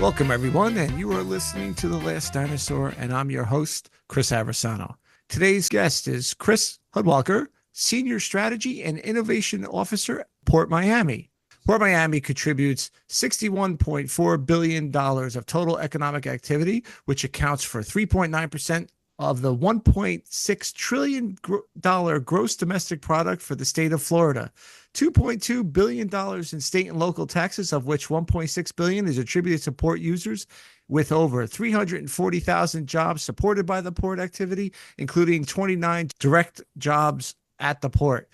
Welcome, everyone, and you are listening to The Last Dinosaur, and I'm your host, Chris Aversano. Today's guest is Chris Hudtwalcker, Senior Strategy and Innovation Officer at Port Miami. Port Miami contributes $61.4 billion of total economic activity, which accounts for 3.9% of the $1.6 trillion gross domestic product for the state of Florida. $2.2 billion in state and local taxes, of which $1.6 billion is attributed to port users, with over 340,000 jobs supported by the port activity, including 29 direct jobs at the port.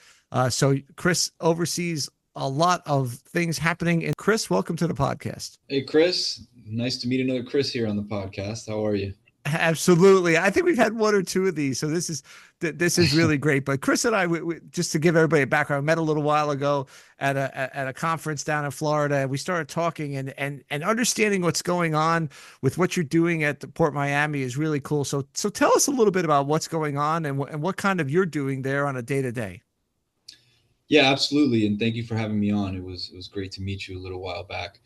So Chris oversees a lot of things happening. And Chris, welcome to the podcast. Hey, Chris. Nice to meet another Chris here on the podcast. How are you? Absolutely. I think we've had one or two of these, so this is really great. But Chris and I, we just to give everybody a background, met a little while ago at a conference down in Florida, and we started talking and understanding what's going on with what you're doing at the Port Miami is really cool. So tell us a little bit about what's going on and what kind of you're doing there on a day-to-day. Yeah, absolutely. And thank you for having me on. It was great to meet you a little while back.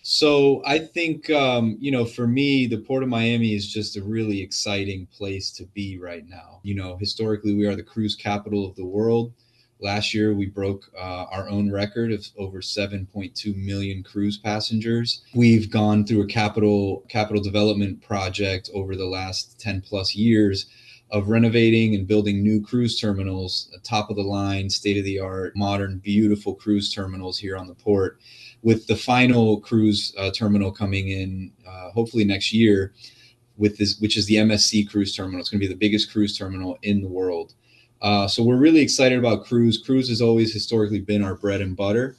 So I think, for me, the Port of Miami is just a really exciting place to be right now. Historically, we are the cruise capital of the world. Last year, we broke our own record of over 7.2 million cruise passengers. We've gone through a capital development project over the last 10 plus years of renovating and building new cruise terminals, top of the line, state of the art, modern, beautiful cruise terminals here on the port, with the final cruise terminal coming in hopefully next year, which is the MSC cruise terminal. It's going to be the biggest cruise terminal in the world. So we're really excited about cruise. Cruise has always historically been our bread and butter.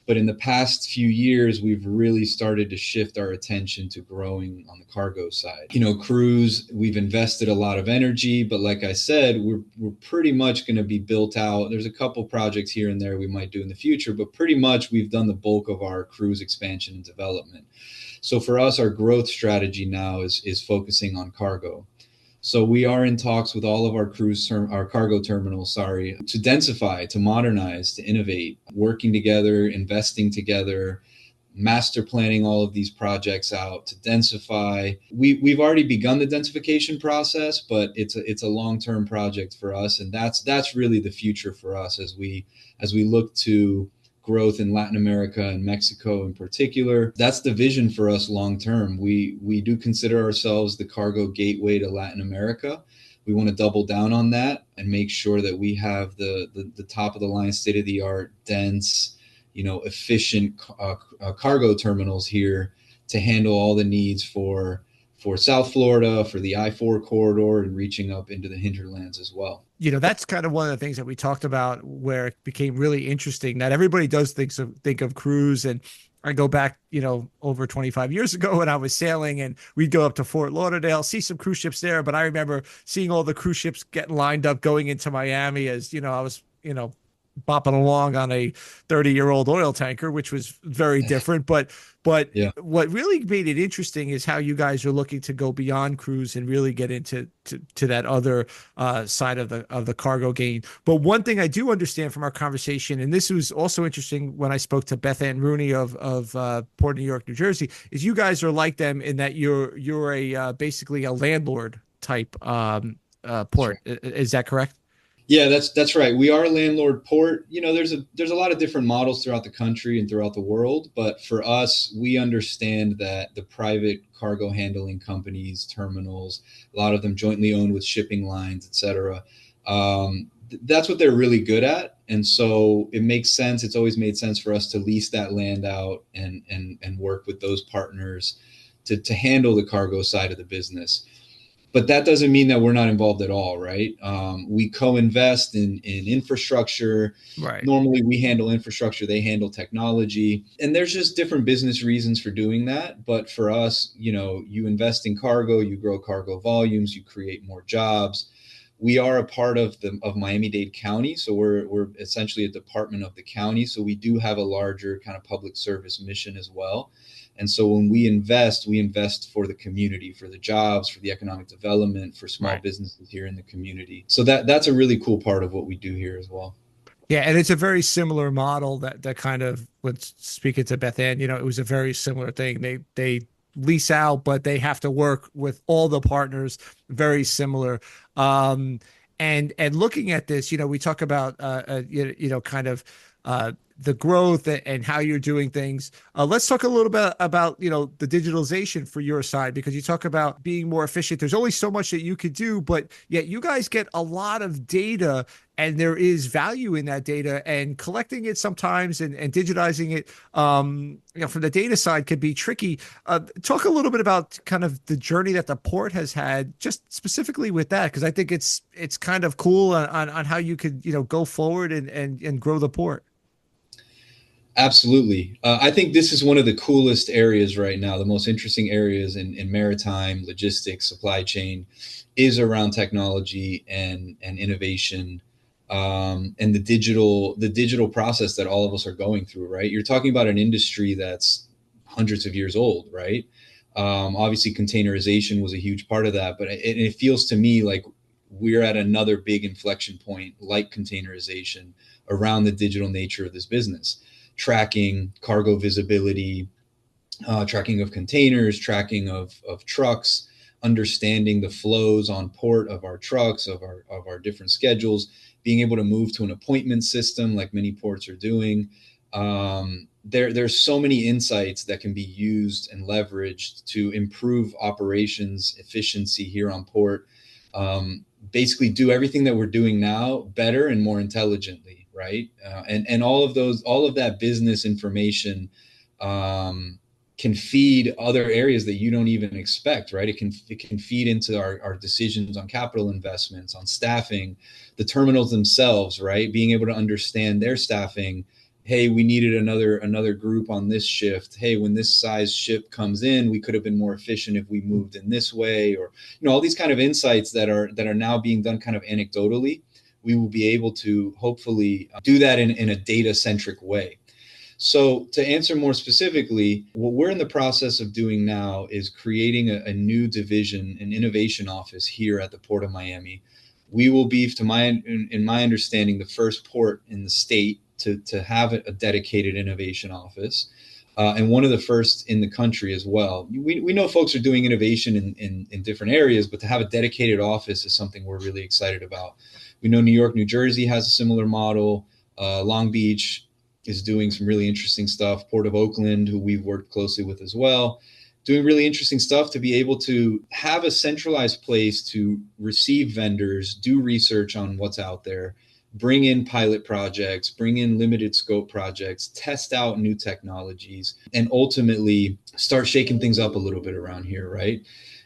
But in the past few years, we've really started to shift our attention to growing on the cargo side. Cruise, we've invested a lot of energy, but like I said, we're pretty much going to be built out. There's a couple projects here and there we might do in the future, but pretty much we've done the bulk of our cruise expansion and development. So for us, our growth strategy now is focusing on cargo. So we are in talks with all of our our cargo terminals, to densify, to modernize, to innovate, working together, investing together, master planning all of these projects out to densify. We've already begun the densification process, but it's a long-term project for us, and that's really the future for us as we look to growth in Latin America and Mexico in particular. That's the vision for us long term. We do consider ourselves the cargo gateway to Latin America. We want to double down on that and make sure that we have the top of the line, state of the art, dense, efficient cargo terminals here to handle all the needs for South Florida, for the I-4 corridor, and reaching up into the hinterlands as well. That's kind of one of the things that we talked about where it became really interesting that everybody does think of cruise. And I go back, over 25 years ago when I was sailing, and we'd go up to Fort Lauderdale, see some cruise ships there. But I remember seeing all the cruise ships getting lined up going into Miami as, I was, bopping along on a 30-year-old oil tanker, which was very different. But yeah. What really made it interesting is how you guys are looking to go beyond cruise and really get into to that other side of the cargo gain. But one thing I do understand from our conversation, and this was also interesting when I spoke to Bethann Rooney of Port of New York, New Jersey, is you guys are like them in that you're a basically a landlord type port. Sure. Is that correct? Yeah, that's right. We are a landlord port. There's a lot of different models throughout the country and throughout the world. But for us, we understand that the private cargo handling companies, terminals, a lot of them jointly owned with shipping lines, et cetera, that's what they're really good at. And so it makes sense. It's always made sense for us to lease that land out and work with those partners to handle the cargo side of the business. But that doesn't mean that we're not involved at all, right? We co-invest in infrastructure. Right. Normally, we handle infrastructure, they handle technology. And there's just different business reasons for doing that. But for us, you invest in cargo, you grow cargo volumes, you create more jobs. We are a part of Miami-Dade County, so we're essentially a department of the county. So we do have a larger kind of public service mission as well. And so when we invest for the community, for the jobs, for the economic development, for small businesses here in the community. So that's a really cool part of what we do here as well. Yeah, and it's a very similar model that kind of, when speaking to Bethann, it was a very similar thing. They lease out, but they have to work with all the partners very similar. Um, and looking at this, we talk about kind of the growth and how you're doing things. Let's talk a little bit about the digitalization for your side, because you talk about being more efficient. There's only so much that you could do, but yet you guys get a lot of data, and there is value in that data, and collecting it sometimes and digitizing it from the data side could be tricky. Talk a little bit about kind of the journey that the port has had, just specifically with that, because I think it's kind of cool on how you could go forward and grow the port. Absolutely. I think this is one of the coolest areas right now. The most interesting areas in maritime logistics, supply chain, is around technology and innovation, and the digital process that all of us are going through. Right, you're talking about an industry that's hundreds of years old. Right, obviously containerization was a huge part of that, but it feels to me like we're at another big inflection point, like containerization, around the digital nature of this business. Tracking, cargo visibility, tracking of containers, tracking of trucks, understanding the flows on port of our trucks, of our different schedules, being able to move to an appointment system like many ports are doing. There's so many insights that can be used and leveraged to improve operations efficiency here on port. Basically, do everything that we're doing now better and more intelligently, right? And all of that business information can feed other areas that you don't even expect, right? It can feed into our decisions on capital investments, on staffing, the terminals themselves, right? Being able to understand their staffing. Hey, we needed another group on this shift. Hey, when this size ship comes in, we could have been more efficient if we moved in this way, or all these kind of insights that are now being done kind of anecdotally. We will be able to hopefully do that in a data-centric way. So to answer more specifically, what we're in the process of doing now is creating a new division, an innovation office here at the Port of Miami. We will be, in my understanding, the first port in the state to have a dedicated innovation office, and one of the first in the country as well. We know folks are doing innovation in different areas, but to have a dedicated office is something we're really excited about. We know New York, New Jersey has a similar model. Long Beach is doing some really interesting stuff. Port of Oakland, who we've worked closely with as well, doing really interesting stuff to be able to have a centralized place to receive vendors, do research on what's out there, bring in pilot projects, bring in limited scope projects, test out new technologies, and ultimately start shaking things up a little bit around here, right?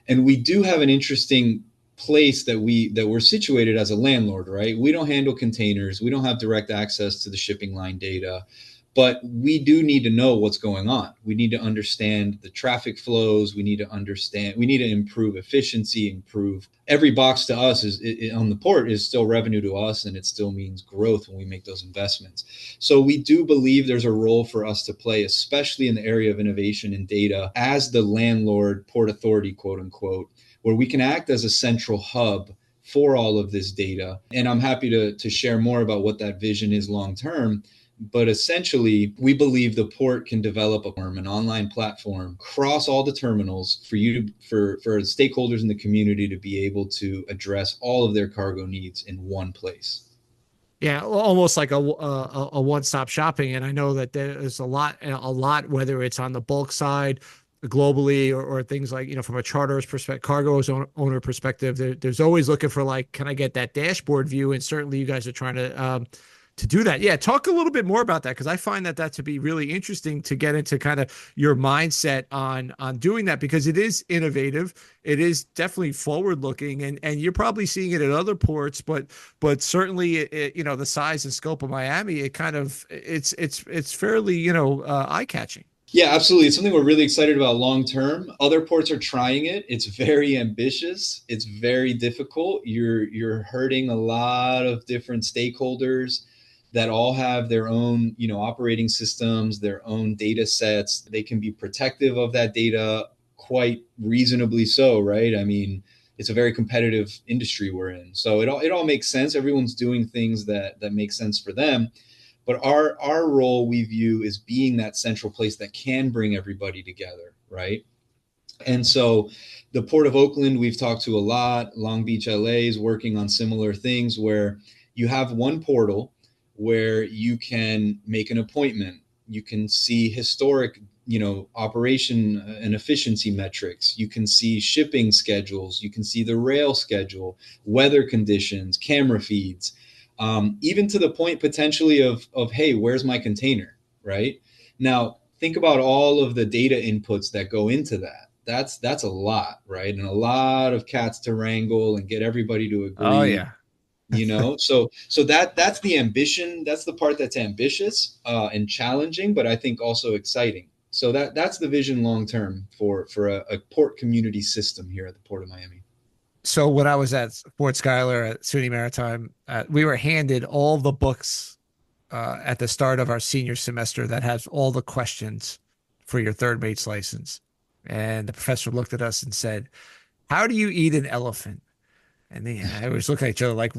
And we do have an interesting place that we're situated as a landlord, right? We don't handle containers, we don't have direct access to the shipping line data, but we do need to know what's going on. We need to understand the traffic flows. We need to improve efficiency, improve every box. To us is on the port is still revenue to us, and it still means growth when we make those investments. So we do believe there's a role for us to play, especially in the area of innovation and data, as the landlord, port authority, quote unquote, where we can act as a central hub for all of this data. And I'm happy to share more about what that vision is long term. But essentially, we believe the port can develop an online platform across all the terminals for stakeholders in the community to be able to address all of their cargo needs in one place. Yeah, almost like a one-stop shopping. And I know that there's a lot, whether it's on the bulk side globally, or things like, from a charter's perspective, owner perspective, there's always looking for, like, can I get that dashboard view? And certainly you guys are trying to do that. Yeah, talk a little bit more about that, because I find that to be really interesting to get into kind of your mindset on doing that, because it is innovative, it is definitely forward looking, and you're probably seeing it at other ports, but certainly the size and scope of Miami, it's fairly eye catching. Yeah, absolutely. It's something we're really excited about long term. Other ports are trying it. It's very ambitious. It's very difficult. You're hurting a lot of different stakeholders that all have their own, operating systems, their own data sets. They can be protective of that data, quite reasonably so, right? I mean, it's a very competitive industry we're in. So it all makes sense. Everyone's doing things that make sense for them. But our role, we view, is being that central place that can bring everybody together, right? And so the Port of Oakland, we've talked to a lot. Long Beach, LA is working on similar things where you have one portal where you can make an appointment. You can see historic, operation and efficiency metrics. You can see shipping schedules. You can see the rail schedule, weather conditions, camera feeds, even to the point potentially of, hey, where's my container, right? Now, think about all of the data inputs that go into that. That's a lot, right? And a lot of cats to wrangle and get everybody to Oh agree, yeah. so that's the ambition. That's the part that's ambitious and challenging, but I think also exciting. So that's the vision long term for a port community system here at the Port of Miami. So when I was at Fort Schuyler at SUNY Maritime, we were handed all the books at the start of our senior semester that has all the questions for your third mate's license. And the professor looked at us and said, "How do you eat an elephant?" And I was looking at each other like,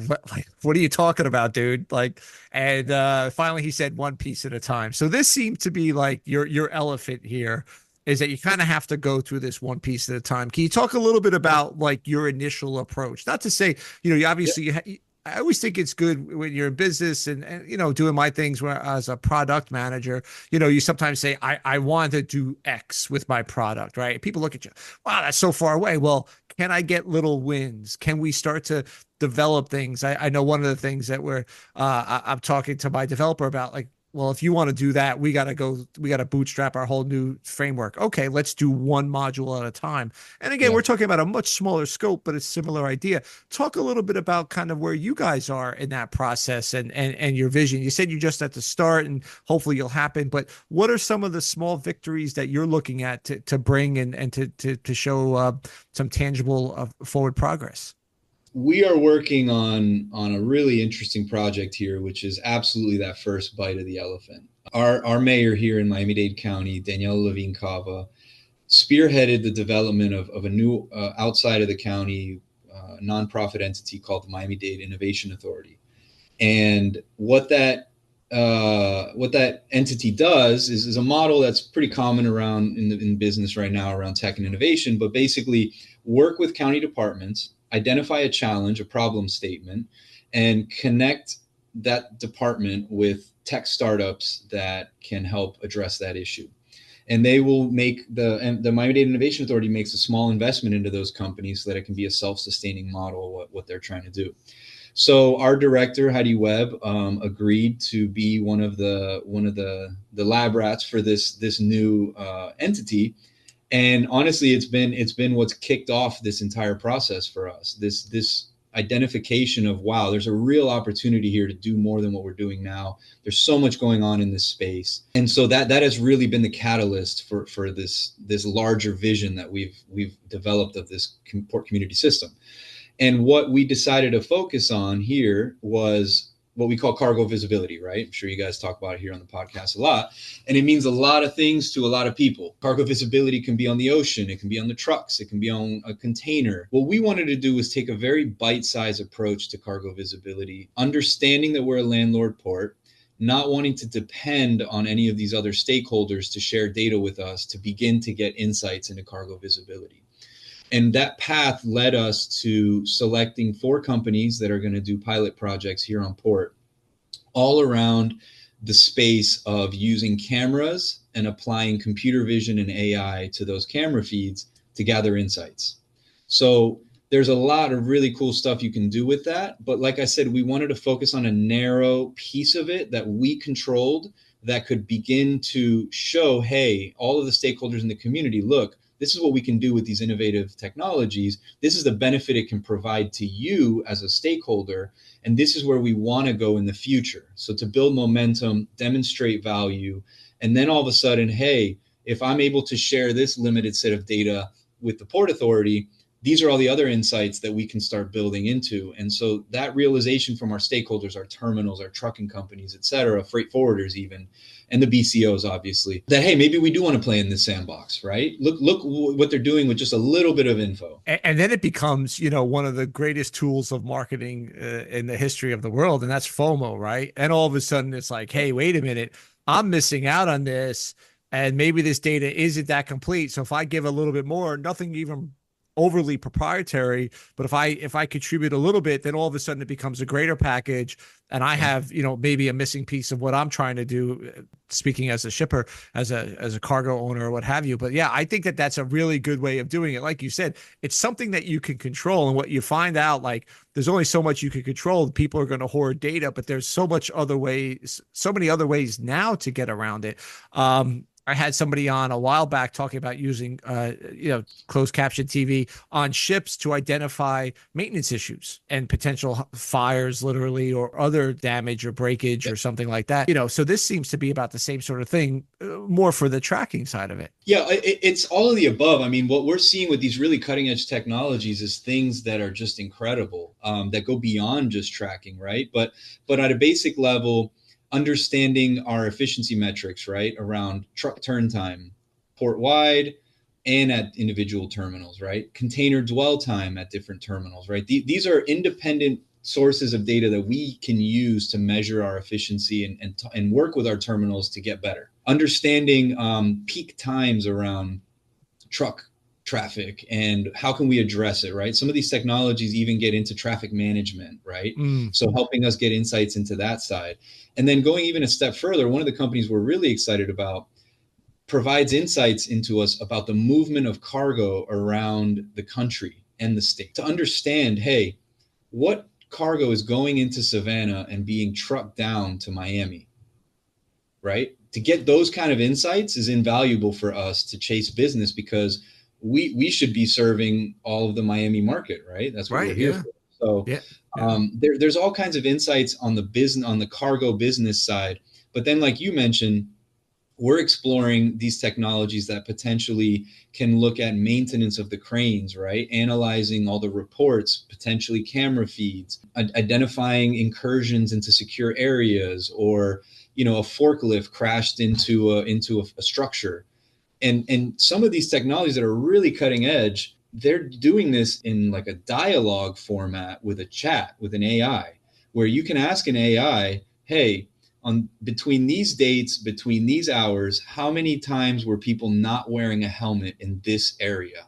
what are you talking about, dude? Like, and finally he said, one piece at a time. So this seemed to be like your elephant here is that you kind of have to go through this one piece at a time. Can you talk a little bit about like your initial approach? Not to say, you obviously I always think it's good when you're in business and doing my things where as a product manager, you sometimes say, I want to do X with my product, right? People look at you, wow, that's so far away. Well, can I get little wins? Can we start to develop things? I know one of the things that I'm talking to my developer about, like, well, if you want to do that, we got to bootstrap our whole new framework. Okay, let's do one module at a time. And again, Yeah. we're talking about a much smaller scope, but it's a similar idea. Talk a little bit about kind of where you guys are in that process and your vision. You said you're just at the start and hopefully you'll happen, but what are some of the small victories that you're looking at to bring and to show some tangible forward progress? We are working on a really interesting project here, which is absolutely that first bite of the elephant. Our mayor here in Miami-Dade County, Danielle Levine Cava, spearheaded the development of a new outside of the county nonprofit entity called the Miami-Dade Innovation Authority. And what that entity does is a model that's pretty common around in business right now around tech and innovation, but basically work with county departments, identify a challenge, a problem statement, and connect that department with tech startups that can help address that issue. And they will make the Miami-Dade Innovation Authority makes a small investment into those companies so that it can be a self-sustaining model what they're trying to do. So our director Heidi Webb agreed to be one of the lab rats for this new entity, and honestly, it's been what's kicked off this entire process for us. This identification of, wow, there's a real opportunity here to do more than what we're doing now. There's so much going on in this space, and so that has really been the catalyst for this larger vision that we've developed of this port community system. And what we decided to focus on here was what we call cargo visibility, right? I'm sure you guys talk about it here on the podcast a lot. And it means a lot of things to a lot of people. Cargo visibility can be on the ocean, it can be on the trucks, it can be on a container. What we wanted to do was take a very bite-sized approach to cargo visibility, understanding that we're a landlord port, not wanting to depend on any of these other stakeholders to share data with us to begin to get insights into cargo visibility. And that path led us to selecting 4 companies that are going to do pilot projects here on port, all around the space of using cameras and applying computer vision and AI to those camera feeds to gather insights. So there's a lot of really cool stuff you can do with that. But like I said, we wanted to focus on a narrow piece of it that we controlled that could begin to show, hey, all of the stakeholders in the community, look, this is what we can do with these innovative technologies. This is the benefit it can provide to you as a stakeholder. And this is where we want to go in the future. So to build momentum, demonstrate value, and then all of a sudden, hey, if I'm able to share this limited set of data with the Port Authority, these are all the other insights that we can start building into. And so that realization from our stakeholders, our terminals, our trucking companies, et cetera, freight forwarders even, and the BCOs, obviously, that, hey, maybe we do want to play in this sandbox, right? Look what they're doing with just a little bit of info. And then it becomes, one of the greatest tools of marketing in the history of the world, and that's FOMO, right? And all of a sudden, it's like, hey, wait a minute, I'm missing out on this. and maybe this data isn't that complete. So if I give a little bit more, nothing even overly proprietary, but if I contribute a little bit, then all of a sudden it becomes a greater package, and I Yeah. have, maybe a missing piece of what I'm trying to do, speaking as a shipper, as a cargo owner or what have you. But yeah, I think that that's a really good way of doing it. Like you said, it's something that you can control, and what you find out, like, there's only so much you can control. People are going to hoard data, but there's so many other ways now to get around it. I had somebody on a while back talking about using, closed caption TV on ships to identify maintenance issues and potential fires, literally, or other damage or breakage or something like that. So this seems to be about the same sort of thing, more for the tracking side of it. Yeah, it's all of the above. I mean, what we're seeing with these really cutting edge technologies is things that are just incredible, that go beyond just tracking, right? But at a basic level, understanding our efficiency metrics, right, around truck turn time, port wide, and at individual terminals, right? Container dwell time at different terminals, right? These are independent sources of data that we can use to measure our efficiency and work with our terminals to get better. Understanding peak times around truck traffic and how can we address it, right? Some of these technologies even get into traffic management, right? So helping us get insights into that side. And then going even a step further, one of the companies we're really excited about provides insights into us about the movement of cargo around the country and the state to understand, hey, what cargo is going into Savannah and being trucked down to Miami, right? To get those kind of insights is invaluable for us to chase business, because we should be serving all of the Miami market, right? That's what we're Right. here Yeah. for. So Yeah. Yeah. there's all kinds of insights on the business, on the cargo business side. But then, like you mentioned, we're exploring these technologies that potentially can look at maintenance of the cranes, right? Analyzing all the reports, potentially camera feeds, identifying incursions into secure areas, or a forklift crashed into a structure. And some of these technologies that are really cutting edge, they're doing this in like a dialogue format with a chat with an AI, where you can ask an AI, hey, on between these dates, between these hours, how many times were people not wearing a helmet in this area?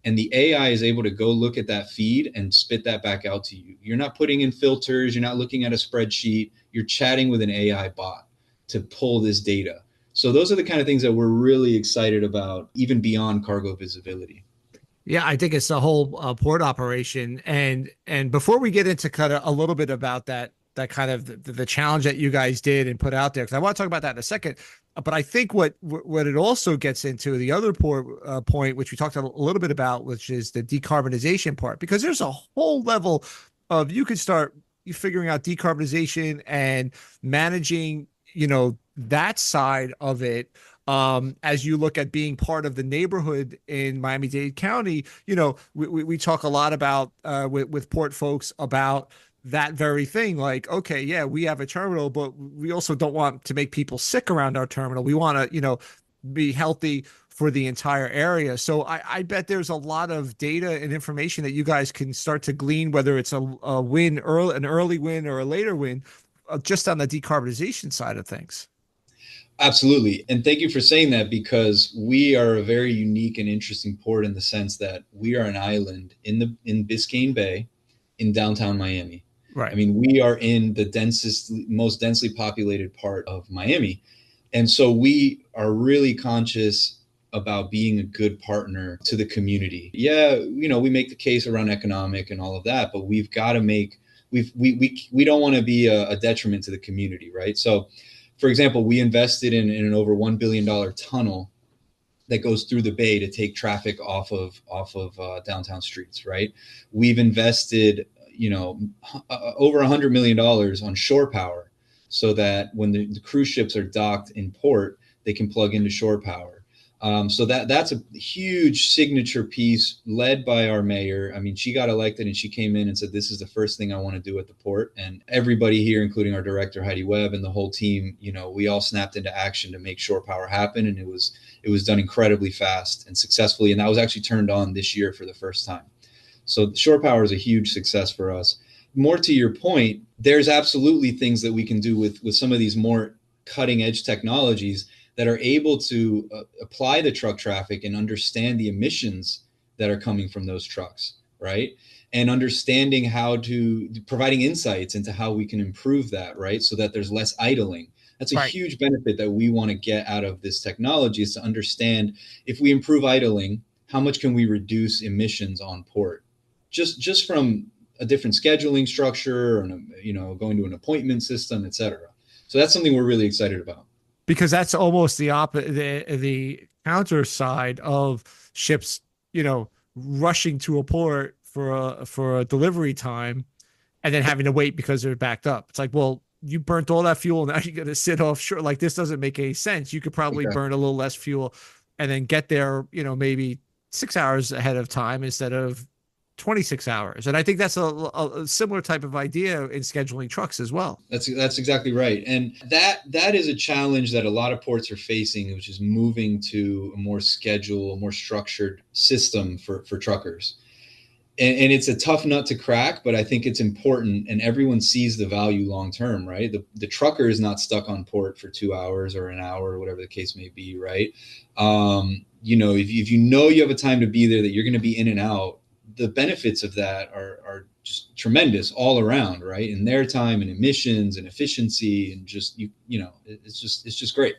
And the AI is able to go look at that feed and spit that back out to you. You're not putting in filters, you're not looking at a spreadsheet, you're chatting with an AI bot to pull this data. So those are the kind of things that we're really excited about, even beyond cargo visibility. Yeah, I think it's the whole port operation, and before we get into kind of a little bit about that kind of the challenge that you guys did and put out there, because I want to talk about that in a second. But I think what it also gets into, the other point, which we talked a little bit about, which is the decarbonization part, because there's a whole level of, you could start figuring out decarbonization and managing, that side of it, as you look at being part of the neighborhood in Miami-Dade County. We talk a lot about, with port folks, about that very thing. Like, okay, yeah, we have a terminal, but we also don't want to make people sick around our terminal. We want to, be healthy for the entire area. So I bet there's a lot of data and information that you guys can start to glean, whether it's a win early, an early win or a later win, just on the decarbonization side of things. Absolutely. And thank you for saying that, because we are a very unique and interesting port in the sense that we are an island in Biscayne Bay in downtown Miami. I Right. mean, we are in the most densely populated part of Miami. And so we are really conscious about being a good partner to the community. Yeah, we make the case around economic and all of that, but we've got to make we don't want to be a detriment to the community, right? So, for example, we invested in an over $1 billion tunnel that goes through the bay to take traffic off of downtown streets, right? We've invested, over $100 million on shore power, so that when the cruise ships are docked in port, they can plug into shore power. So that's a huge signature piece led by our mayor. I mean, she got elected and she came in and said, this is the first thing I want to do at the port. And everybody here, including our director, Heidi Webb, and the whole team, we all snapped into action to make shore power happen. And it was done incredibly fast and successfully. And that was actually turned on this year for the first time. So shore power is a huge success for us. More to your point, there's absolutely things that we can do with some of these more cutting edge technologies that are able to apply the truck traffic and understand the emissions that are coming from those trucks, right? And understanding how to providing insights into how we can improve that, right? So that there's less idling. That's a Right. huge benefit that we want to get out of this technology, is to understand, if we improve idling, how much can we reduce emissions on port? Just from a different scheduling structure, and going to an appointment system, et cetera. So that's something we're really excited about. Because that's almost the counter side of ships, rushing to a port for a delivery time and then having to wait because they're backed up. It's like, well, you burnt all that fuel. Now you're going to sit offshore. Like, this doesn't make any sense. You could probably Okay. burn a little less fuel and then get there, maybe 6 hours ahead of time instead of 26 hours. And I think that's a similar type of idea in scheduling trucks as well. That's exactly right, and that is a challenge that a lot of ports are facing, which is moving to a more scheduled, a more structured system for truckers. And it's a tough nut to crack, but I think it's important, and everyone sees the value long term, right? The trucker is not stuck on port for 2 hours or an hour or whatever the case may be, right? If you have a time to be there, that you're going to be in and out, the benefits of that are just tremendous all around, right? In their time and emissions and efficiency, and just it's just great.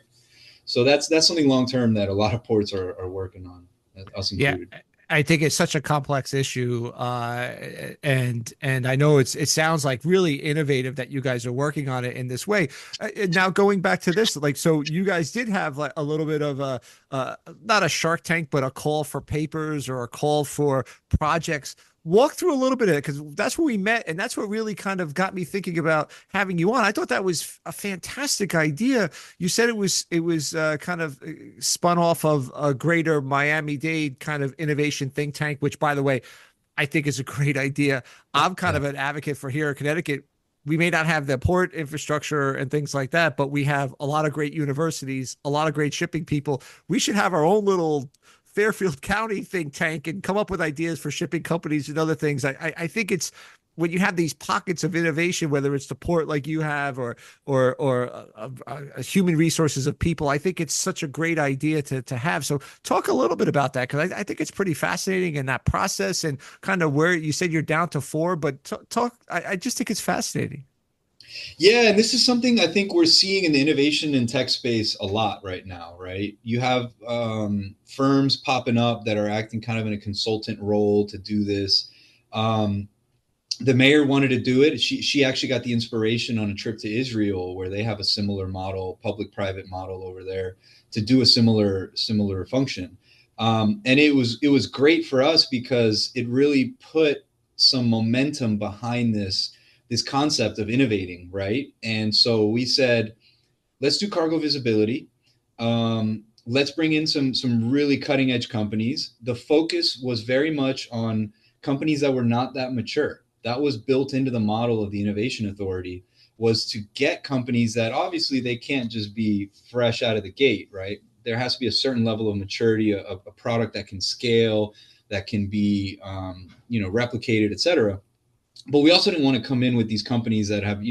So that's something long term that a lot of ports are working on, us Yeah. included. I think it's such a complex issue, and I know it sounds like really innovative that you guys are working on it in this way. Now going back to this, like, so you guys did have like a little bit of a not a Shark Tank, but a call for papers or a call for projects. Walk through a little bit of it, because that's where we met, and that's what really kind of got me thinking about having you on. I thought that was a fantastic idea. You said it was kind of spun off of a greater Miami-Dade kind of innovation think tank, which, by the way, I think is a great idea. I'm kind Yeah. of an advocate for here in Connecticut. We may not have the port infrastructure and things like that, but we have a lot of great universities, a lot of great shipping people. We should have our own little Fairfield County think tank and come up with ideas for shipping companies and other things. I think it's when you have these pockets of innovation, whether it's the port like you have, or human resources of people. I think it's such a great idea to have. So talk a little bit about that, because I think it's pretty fascinating in that process, and kind of where you said you're down to four, but talk. I just think it's fascinating. Yeah, and this is something I think we're seeing in the innovation and tech space a lot right now, right? You have firms popping up that are acting kind of in a consultant role to do this. The mayor wanted to do it. She actually got the inspiration on a trip to Israel, where they have a similar model, public-private model over there, to do a similar function. And it was great for us, because it really put some momentum behind this concept of innovating, right? And so we said, let's do cargo visibility. Let's bring in some really cutting edge companies. The focus was very much on companies that were not that mature. That was built into the model of the Innovation Authority, was to get companies that obviously they can't just be fresh out of the gate, right? There has to be a certain level of maturity, a product that can scale, that can be replicated, et cetera. But we also didn't want to come in with these companies that have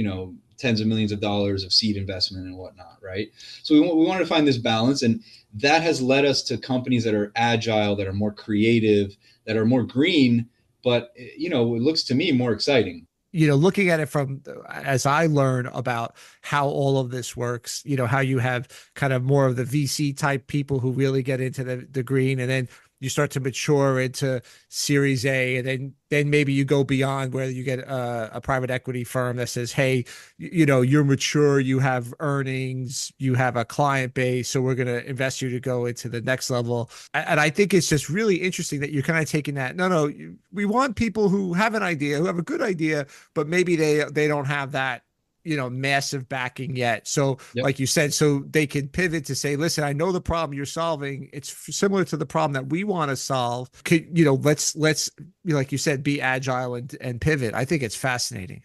tens of millions of dollars of seed investment and whatnot, right? So we wanted to find this balance, and that has led us to companies that are agile, that are more creative, that are more green, but it looks to me more exciting. Looking at it from, as I learn about how all of this works, how you have kind of more of the VC type people who really get into the green, and then you start to mature into Series A, and then maybe you go beyond, where you get a private equity firm that says, hey, you're mature, you have earnings, you have a client base, so we're going to invest you to go into the next level. And I think it's just really interesting that you're kind of taking that. No, we want people who have an idea, who have a good idea, but maybe they don't have that massive backing yet. So Yep. like you said, so they can pivot to say, listen, I know the problem you're solving, it's similar to the problem that we want to solve. Let's like you said, be agile and pivot. I think it's fascinating.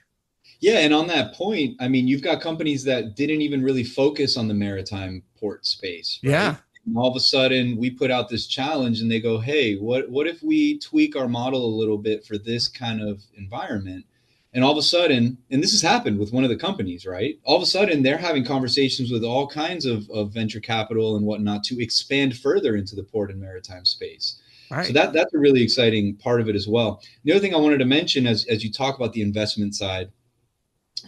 Yeah, and on that point, I mean, you've got companies that didn't even really focus on the maritime port space, Yeah. right? And all of a sudden, we put out this challenge, and they go, "Hey, what if we tweak our model a little bit for this kind of environment?" And all of a sudden, and this has happened with one of the companies, right? All of a sudden, they're having conversations with all kinds of venture capital and whatnot to expand further into the port and maritime space. So Right. that's a really exciting part of it as well. The other thing I wanted to mention, as you talk about the investment side,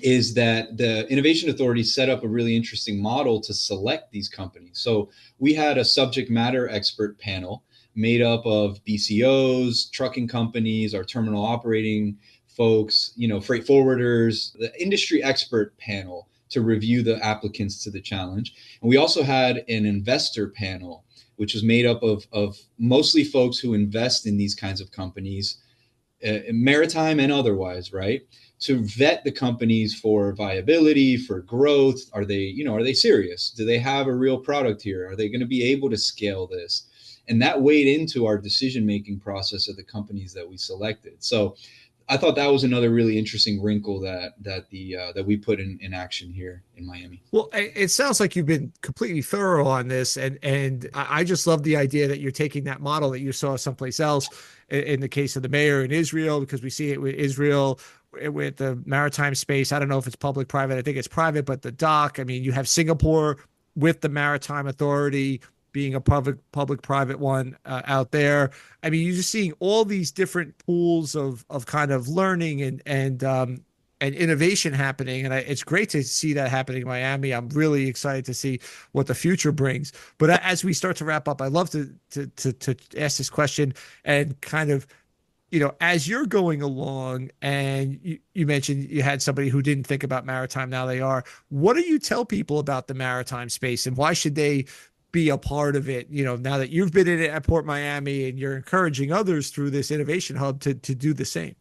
is that the Innovation Authority set up a really interesting model to select these companies. So we had a subject matter expert panel made up of BCOs, trucking companies, our terminal operating folks, freight forwarders, the industry expert panel to review the applicants to the challenge. And we also had an investor panel, which was made up of mostly folks who invest in these kinds of companies, maritime and otherwise, right? To vet the companies for viability, for growth. Are they serious? Do they have a real product here? Are they going to be able to scale this? And that weighed into our decision-making process of the companies that we selected. So I thought that was another really interesting wrinkle that we put in action here in Miami. Well, it sounds like you've been completely thorough on this, and I just love the idea that you're taking that model that you saw someplace else, in the case of the mayor in Israel, because we see it with Israel, with the maritime space. I don't know if it's public, private. I think it's private, but the dock. I mean, you have Singapore with the Maritime Authority being a public private one out there. I mean, you're just seeing all these different pools of kind of learning and innovation happening. And it's great to see that happening in Miami. I'm really excited to see what the future brings. But as we start to wrap up, I love to ask this question and kind of, as you're going along, and you mentioned you had somebody who didn't think about maritime, now they are. What do you tell people about the maritime space, and why should they be a part of it? Now that you've been in it at Port Miami and you're encouraging others through this innovation hub to do the same.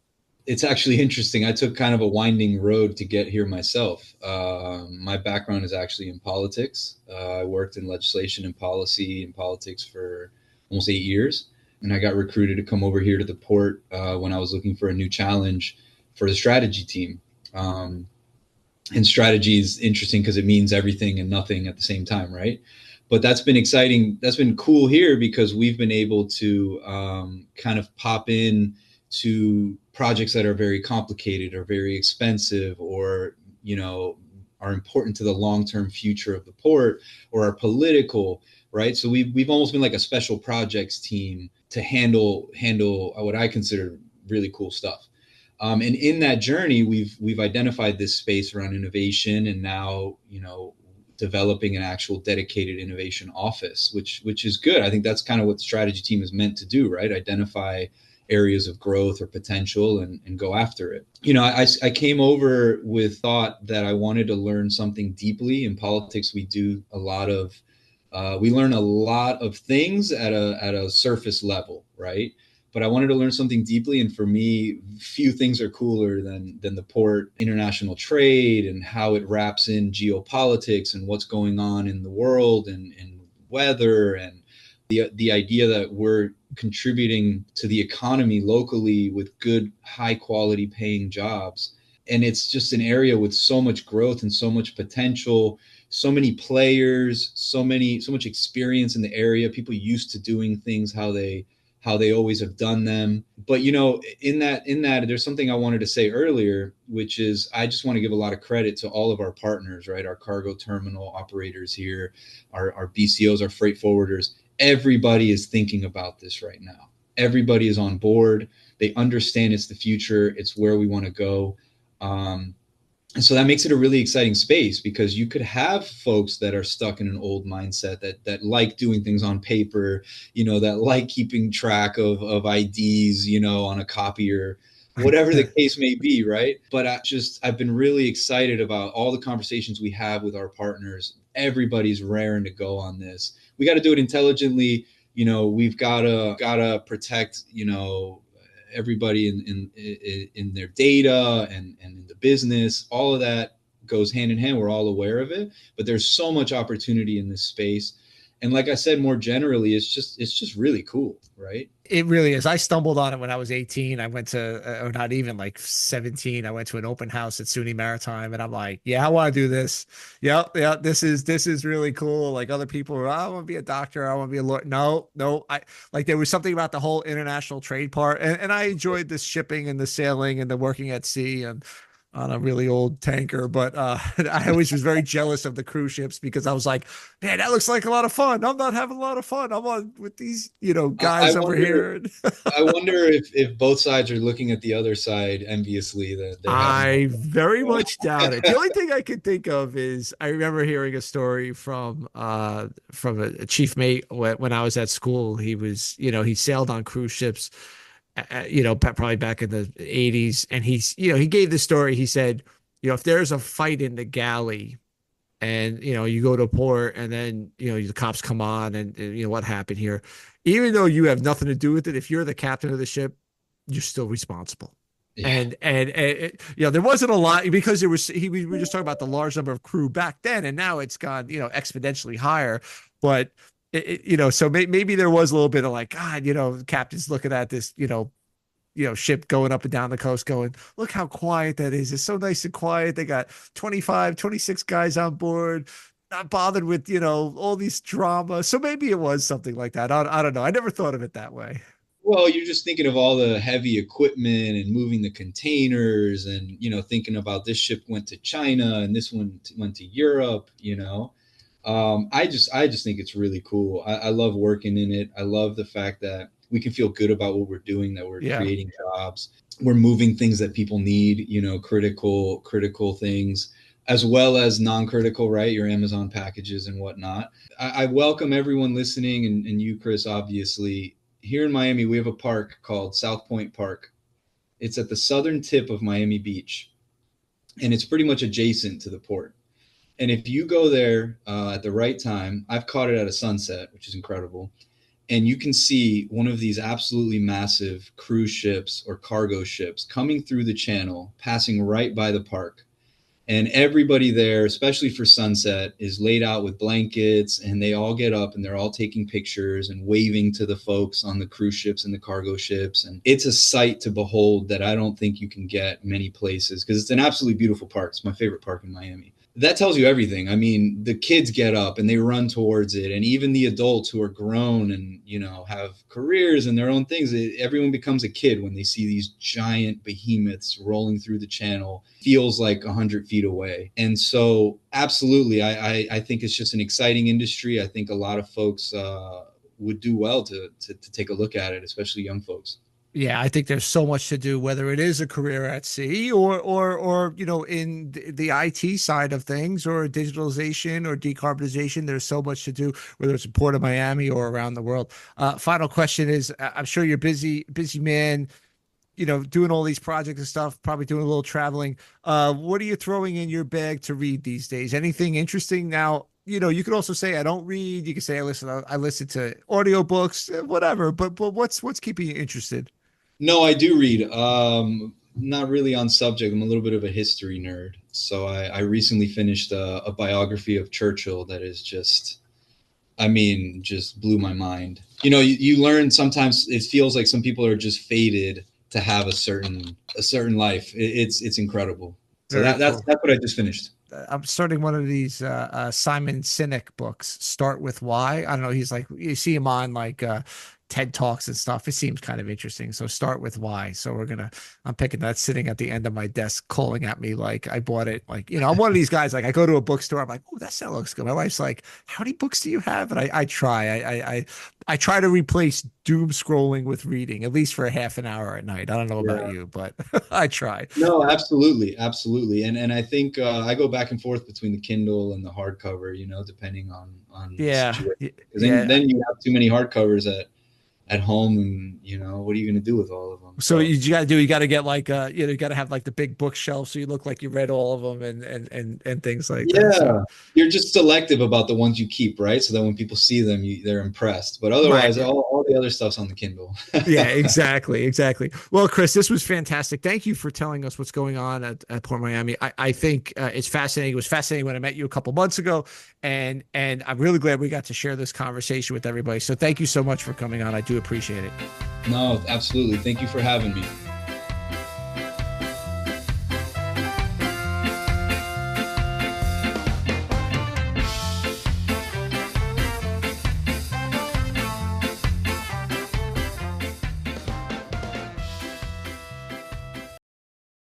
It's actually interesting. I took kind of a winding road to get here myself. My background is actually in politics. I worked in legislation and policy and politics for almost 8 years. And I got recruited to come over here to the port when I was looking for a new challenge for the strategy team. And strategy is interesting because it means everything and nothing at the same time, right? But that's been exciting. That's been cool here because we've been able to kind of pop in to projects that are very complicated or very expensive, or are important to the long-term future of the port, or are political, right? So we've almost been like a special projects team to handle what I consider really cool stuff. And in that journey, we've identified this space around innovation, and now developing an actual dedicated innovation office, which is good. I think that's kind of what the strategy team is meant to do, right? Identify areas of growth or potential and go after it. I came over with thought that I wanted to learn something deeply. In politics, we do a lot of we learn a lot of things at a surface level, right? But I wanted to learn something deeply, and for me, few things are cooler than the port, international trade, and how it wraps in geopolitics and what's going on in the world, and weather, and the idea that we're contributing to the economy locally with good, high quality paying jobs. And it's just an area with so much growth and so much potential, so many players, so much experience in the area, people used to doing things how they always have done them. But in that there's something I wanted to say earlier, which is I just want to give a lot of credit to all of our partners, right? Our cargo terminal operators here, our BCOs, our freight forwarders. Everybody is thinking about this right now. Everybody is on board. They understand it's the future. It's where we want to go. And so that makes it a really exciting space, because you could have folks that are stuck in an old mindset that like doing things on paper, that like keeping track of IDs, on a copier, whatever the case may be, right? But I've been really excited about all the conversations we have with our partners. Everybody's raring to go on this. We got to do it intelligently. We've gotta protect, everybody in their data and in the business. All of that goes hand in hand. We're all aware of it, but there's so much opportunity in this space. And like I said, more generally, it's just really cool, right? It really is. I stumbled on it when I was 18. I went to, or not even like 17. I went to an open house at SUNY Maritime, and I'm like, yeah, I want to do this. Yep, yeah, this is really cool. Like other people were, I want to be a doctor. I want to be a lawyer. No, no, I like there was something about the whole international trade part, and I enjoyed the shipping and the sailing and the working at sea and on a really old tanker. But I always was very jealous of the cruise ships because I was like, man, that looks like a lot of fun. I'm not having a lot of fun. I'm on with these, I guys over wonder, here. I wonder if both sides are looking at the other side enviously that they're having more I very much doubt it. The fun. only thing I could think of is I remember hearing a story from a chief mate when I was at school. He was, he sailed on cruise ships, probably back in the 80s, and he gave the story. He said, if there's a fight in the galley and you go to port and then the cops come on and what happened here, even though you have nothing to do with it, if you're the captain of the ship, you're still responsible. Yeah. And there wasn't a lot because we were just talking about the large number of crew back then, and now it's gone exponentially higher. But so maybe there was a little bit of like, God, captains looking at this ship going up and down the coast going, look how quiet that is. It's so nice and quiet. They got 25, 26 guys on board, not bothered with, all these drama. So maybe it was something like that. I don't know. I never thought of it that way. Well, you're just thinking of all the heavy equipment and moving the containers and, thinking about this ship went to China and this one went to Europe. I just think it's really cool. I love working in it. I love the fact that we can feel good about what we're doing, that we're Yeah. creating jobs, we're moving things that people need, critical things, as well as non-critical, right? Your Amazon packages and whatnot. I welcome everyone listening, and you, Chris, obviously. Here in Miami, we have a park called South Point Park. It's at the southern tip of Miami Beach, and it's pretty much adjacent to the port. And if you go there at the right time, I've caught it at a sunset, which is incredible. And you can see one of these absolutely massive cruise ships or cargo ships coming through the channel, passing right by the park. And everybody there, especially for sunset, is laid out with blankets, and they all get up and they're all taking pictures and waving to the folks on the cruise ships and the cargo ships. And it's a sight to behold that I don't think you can get many places, because it's an absolutely beautiful park. It's my favorite park in Miami. That tells you everything. I mean, the kids get up and they run towards it, and even the adults who are grown and have careers and their own things, everyone becomes a kid when they see these giant behemoths rolling through the channel. Feels like 100 feet away. And so absolutely, I think it's just an exciting industry. I think a lot of folks would do well to take a look at it, especially young folks. Yeah, I think there's so much to do, whether it is a career at sea or in the IT side of things or digitalization or decarbonization. There's so much to do, whether it's in Port of Miami or around the world. Final question is, I'm sure you're busy man, doing all these projects and stuff, probably doing a little traveling. What are you throwing in your bag to read these days? Anything interesting? Now, you could also say I don't read. You could say I listen to audiobooks, whatever. But what's keeping you interested? No, I do read. Not really on subject. I'm a little bit of a history nerd. So I recently finished a biography of Churchill that is just, I mean, just blew my mind. You learn sometimes it feels like some people are just fated to have a certain life. It's incredible. So Very that's cool. that's what I just finished. I'm starting one of these Simon Sinek books. Start with why. I don't know. He's like you see him on like TED Talks and stuff. It seems kind of interesting. So start with why. So I'm picking that sitting at the end of my desk, calling at me like I bought it. Like I'm one of these guys. Like I go to a bookstore. I'm like, oh, that looks good. My wife's like, how many books do you have? And I try. I try to replace doom scrolling with reading at least for a half an hour at night. I don't know about Yeah. you, but I try. No, absolutely, absolutely, and I think I go back and forth between the Kindle and the hardcover, depending on the Yeah, situation. Because then yeah. then you have too many hardcovers that at home, and what are you going to do with all of them? So So you got to get like you got to have like the big bookshelf so you look like you read all of them and things like that. So yeah, you're just selective about the ones you keep, right? So that when people see them, they're impressed. But right, otherwise, right. all the other stuff's on the Kindle. Yeah, exactly, exactly. Well, Chris, this was fantastic. Thank you for telling us what's going on at Port Miami. I think it's fascinating. It was fascinating when I met you a couple months ago, and I'm really glad we got to share this conversation with everybody. So thank you so much for coming on. I do appreciate it. No, absolutely. Thank you for having me.